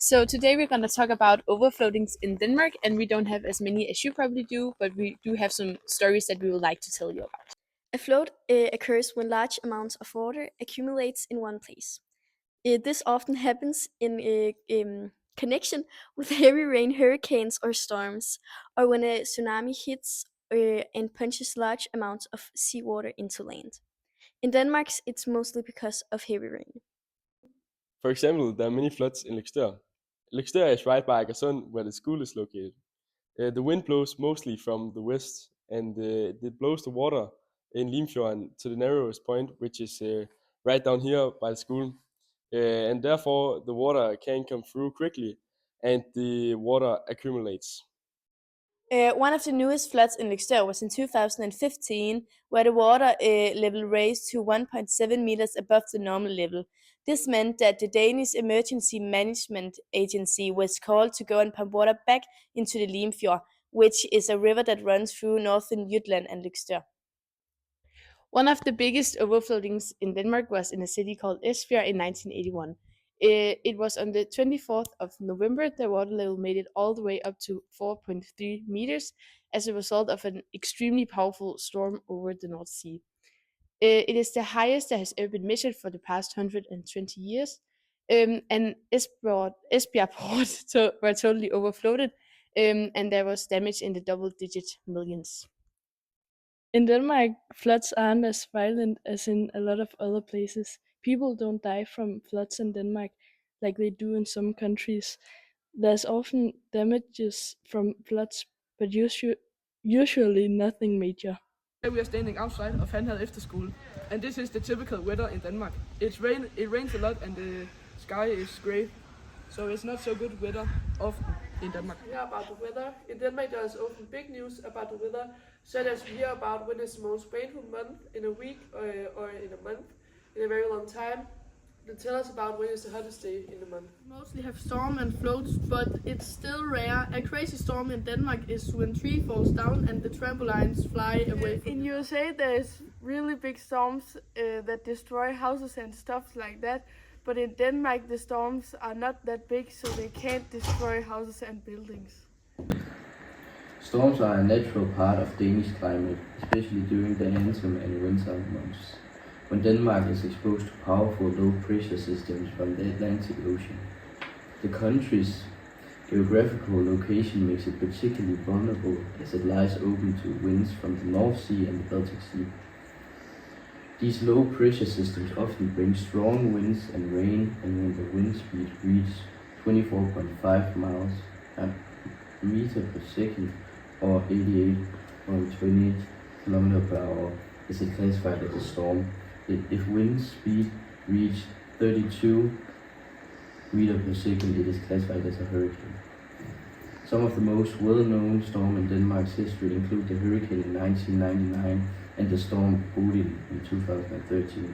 So today we're going to talk about overfloatings in Denmark, and we don't have as many as you probably do, but we do have some stories that we would like to tell you about. A float occurs when large amounts of water accumulates in one place. This often happens in connection with heavy rain, hurricanes, or storms, or when a tsunami hits and punches large amounts of seawater into land. In Denmark, it's mostly because of heavy rain. For example, there are many floods in Løgstør. Løgstør is right by Akersund, where the school is located. The wind blows mostly from the west, and it blows the water in Limfjorden to the narrowest point, which is right down here by the school. And therefore, the water can come through quickly, and the water accumulates. One of the newest floods in Løgstør was in 2015, where the water level raised to 1.7 meters above the normal level. This meant that the Danish Emergency Management Agency was called to go and pump water back into the Limfjord, which is a river that runs through northern Jutland and Løgstør. One of the biggest overfloatings in Denmark was in a city called Esbjerg in 1981. It was on the 24th of November. The water level made it all the way up to 4.3 meters as a result of an extremely powerful storm over the North Sea. It is the highest that has ever been measured for the past 120 years. And Esbjerg port were totally overfloated, and there was damage in the double-digit millions. In Denmark, floods aren't as violent as in a lot of other places. People don't die from floods in Denmark like they do in some countries. There's often damages from floods, but usually nothing major. We are standing outside of Handheld Efter School, and this is the typical weather in Denmark. It rains a lot and the sky is grey, so it's not so good weather often in Denmark. Hear about the weather. In Denmark there is often big news about the weather, such as we hear about when it's the most rainful month in a week or in a month in a very long time. They tell us about when is the hottest day in the month. We mostly have storm and floats, but it's still rare. A crazy storm in Denmark is when tree falls down and the trampolines fly away from In USA, there's really big storms that destroy houses and stuff like that. But in Denmark, the storms are not that big, so they can't destroy houses and buildings. Storms are a natural part of Danish climate, especially during the autumn and winter months, when Denmark is exposed to powerful low-pressure systems from the Atlantic Ocean. The country's geographical location makes it particularly vulnerable as it lies open to winds from the North Sea and the Baltic Sea. These low-pressure systems often bring strong winds and rain, and when the wind speed reaches 24.5 miles per meter per second or 88.20 km per hour, is it classified as a storm. If wind speed reaches 32 meters per second, it is classified as a hurricane. Some of the most well-known storms in Denmark's history include the hurricane in 1999 and the storm Bodil in 2013.